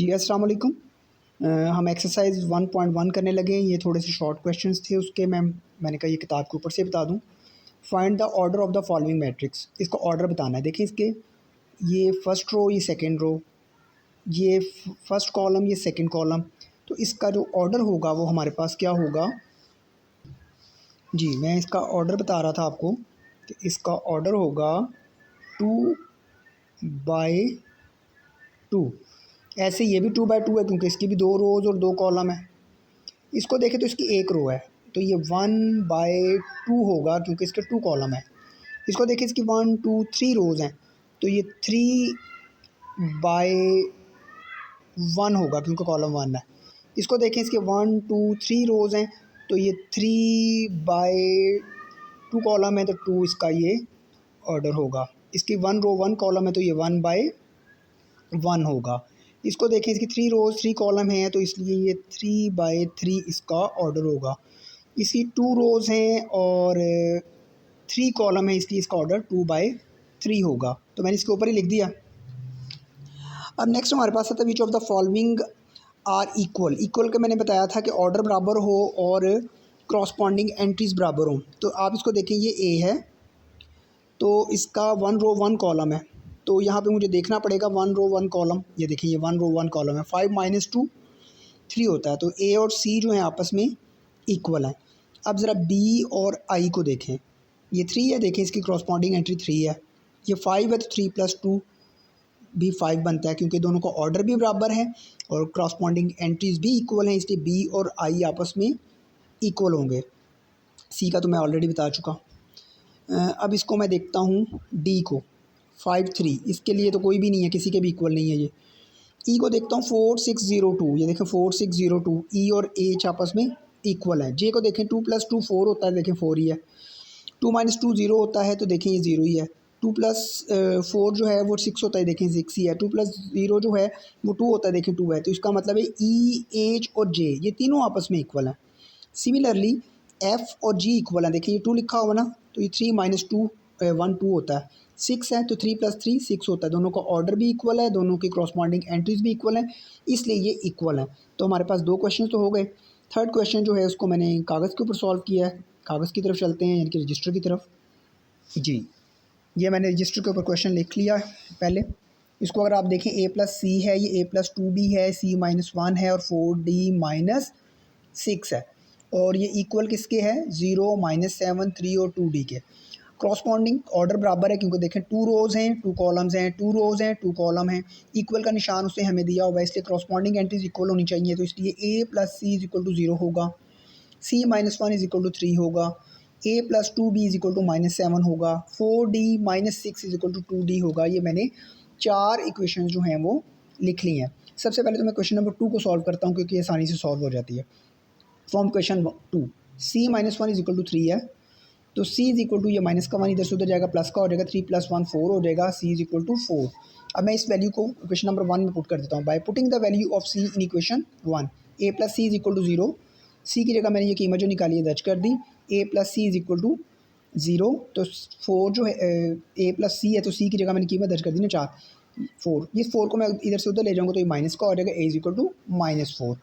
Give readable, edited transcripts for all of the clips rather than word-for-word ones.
जी अस्सलाम वालेकुम। हम एक्सरसाइज 1.1 करने लगे हैं। ये थोड़े से शॉर्ट क्वेश्चंस थे उसके मैंने कहा ये किताब के ऊपर से बता दूं। Find the order of the following matrix. इसका ऑर्डर बताना है। देखिए इसके ये फर्स्ट रो, ये सेकंड रो, ये फर्स्ट कॉलम, ये सेकंड कॉलम। तो इसका जो ऑर्डर होगा वो हमारे पास क्या होगा। जी मैं इसका ऑर्डर बता रहा था आपको कि इसका ऑर्डर होगा 2/2। ऐसे ये भी 2/2 है क्योंकि इसकी भी 2 रोज़ और 2 कॉलम है। इसको देखें तो इसकी 1 रो है, तो ये 1/2 होगा क्योंकि इसके 2 कॉलम है। इसको देखें इसकी 1 2 3 रोज़ हैं, तो ये 3/1 होगा क्योंकि कॉलम 1 है। इसको देखें इसके 1 2 3 रोज़ हैं, तो ये 3/2 कॉलम है, तो 2 इसका ये ऑर्डर होगा। इसकी 1 रो 1 कॉलम है, तो ये 1/1 होगा। इसको देखें इसकी 3 रोज़ 3 कॉलम हैं, तो इसलिए ये 3/3 इसका ऑर्डर होगा। इसकी 2 रोज़ हैं और 3 कॉलम है, इसलिए इसका ऑर्डर 2/3 होगा। तो मैंने इसके ऊपर ही लिख दिया। अब नेक्स्ट हमारे पास आता है which of the following are equal. Equal का मैंने बताया था कि ऑर्डर बराबर हो और क्रॉसपॉन्डिंग एंट्रीज बराबर हो। तो आप इसको देखें, ये ए है तो इसका 1 रो 1 कॉलम है, तो यहाँ पे मुझे देखना पड़ेगा 1 रो 1 कॉलम। ये देखिए ये 1 रो 1 कॉलम है। 5 - 2 3 होता है, तो ए और सी जो है आपस में इक्वल है। अब ज़रा बी और आई को देखें, ये 3 है, देखें इसकी क्रॉसपॉन्डिंग एंट्री 3 है। ये 5 है, तो 3 + 2 भी 5 बनता है क्योंकि दोनों का ऑर्डर भी बराबर है और क्रॉसपॉन्डिंग एंट्रीज भी इक्वल हैं, इसलिए बी और आई आपस में इक्वल होंगे। सी का तो मैं ऑलरेडी बता चुका। अब इसको मैं देखता हूँ डी को, 5 3, इसके लिए तो कोई भी नहीं है, किसी के भी इक्वल नहीं है ये। ई को देखता हूँ 4 6 0 2, ये देखें 4 6 0 2, ई और एच आपस में इक्वल है। जे को देखें 2 + 2 4 होता है, देखें 4 ही है। 2 - 2 0 होता है, तो देखें ये 0 ही है। 2 + 4 जो है वो 6 होता है, देखें 6 ही है। 2 + 0 जो है वो 2 होता है, देखें 2 है। तो इसका मतलब है ई एच और जे ये तीनों आपस में इक्वल हैं। सिमिलरली एफ़ और जी इक्वल है, देखिए ये 2 लिखा हुआ ना, तो ये 3 - 2 1 2 होता है। 6 है, तो 3 + 3 6 होता है। दोनों का ऑर्डर भी इक्वल है, दोनों की क्रॉसपॉन्डिंग एंट्रीज भी इक्वल हैं, इसलिए ये इक्वल है। तो हमारे पास 2 क्वेश्चन तो हो गए। थर्ड क्वेश्चन जो है उसको मैंने कागज़ के ऊपर सॉल्व किया है। कागज़ की तरफ चलते हैं, यानी कि रजिस्टर की तरफ। जी ये मैंने रजिस्टर के ऊपर क्वेश्चन लिख लिया है पहले। इसको अगर आप देखें a + c है, ये a + 2b है, c - 1 है और 4d - 6 है, और ये इक्वल किसके है, 0 - 7 3 और 2d के। क्रॉसपॉन्डिंग ऑर्डर बराबर है क्योंकि देखें 2 रोज़ हैं 2 कॉलम्स हैं, 2 रोज़ हैं 2 कॉलम हैं। इक्वल का निशान उससे हमें दिया हुआ है, इसलिए क्रॉसपॉन्डिंग एंट्रीज इक्वल होनी चाहिए, तो इसलिए a + c = 0 होगा, c - 1 = 3 होगा, a + 2b = -7 होगा, 4d - 6 = 2d होगा। ये मैंने 4 इक्वेशन जो हैं वो लिख ली हैं। सबसे पहले तो मैं क्वेश्चन नंबर 2 को सॉल्व करता हूँ क्योंकि आसानी से सॉल्व हो जाती है। फ्रॉम क्वेश्चन 2 c - 1 = 3 है, तो c = ये माइनस का 1 इधर से उधर जाएगा, प्लस का हो जाएगा, 3 + 1 4 हो जाएगा, c = 4। अब मैं इस वैल्यू को क्वेश्चन नंबर 1 में पुट कर देता हूँ। By putting the value of c in equation 1, a + c = 0, c की जगह मैंने ये कीमत जो निकाली है दर्ज कर दी। a + c = 0, तो 4 जो है a + c है, तो c की जगह मैंने कीमत दर्ज कर दी ना 4 4। ये 4 को मैं इधर से उधर ले जाऊँगा तो ये माइनस का हो जाएगा, a = -4।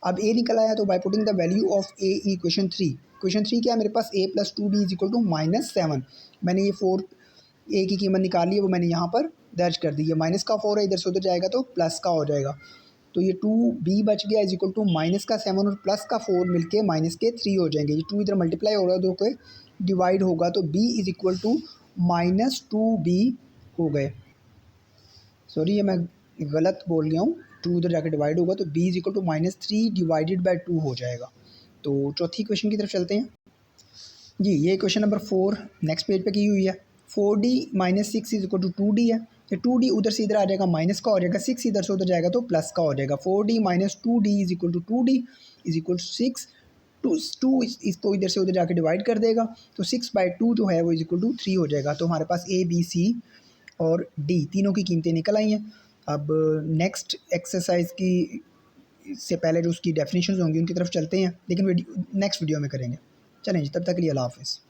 अब a निकल आया, तो by putting the value of a in equation 3, question 3 क्या है मेरे पास, a + 2b = -7। मैंने ये 4 a की कीमत निकाली है, वो मैंने यहाँ पर दर्ज कर दी है। माइनस का 4 है, इधर से उधर जाएगा तो प्लस का हो जाएगा, तो ये 2b बच गया = माइनस का 7 और प्लस का 4 मिलके माइनस के 3 हो जाएंगे। ये 2 इधर मल्टीप्लाई हो रहा है, 2 को डिवाइड होगा, तो b = -2b हो गए। सॉरी ये मैं गलत बोल गया हूँ, 2 उधर जाकर डिवाइड होगा, तो b = -3/2 हो जाएगा। तो चौथी क्वेश्चन की तरफ चलते हैं। जी ये क्वेश्चन नंबर 4 नेक्स्ट पेज पे की हुई है। 4d - 6 = 2d है, तो 2d उधर से इधर आ जाएगा, माइनस का हो जाएगा, 6 इधर से उधर जाएगा तो प्लस का हो जाएगा। 4d - 2d = 2d = 6। 2 इसको इधर से उधर जाके डिवाइड कर देगा, तो 6/2 जो है वो = 3 हो जाएगा। तो हमारे पास a b c और d तीनों की कीमतें निकल आई हैं। अब नेक्स्ट एक्सरसाइज की से पहले जो उसकी डेफिनेशन होंगी उनकी तरफ चलते हैं, लेकिन नेक्स्ट वीडियो में करेंगे। चलें जी, तब तक के लिए अल्लाह हाफ़िज़।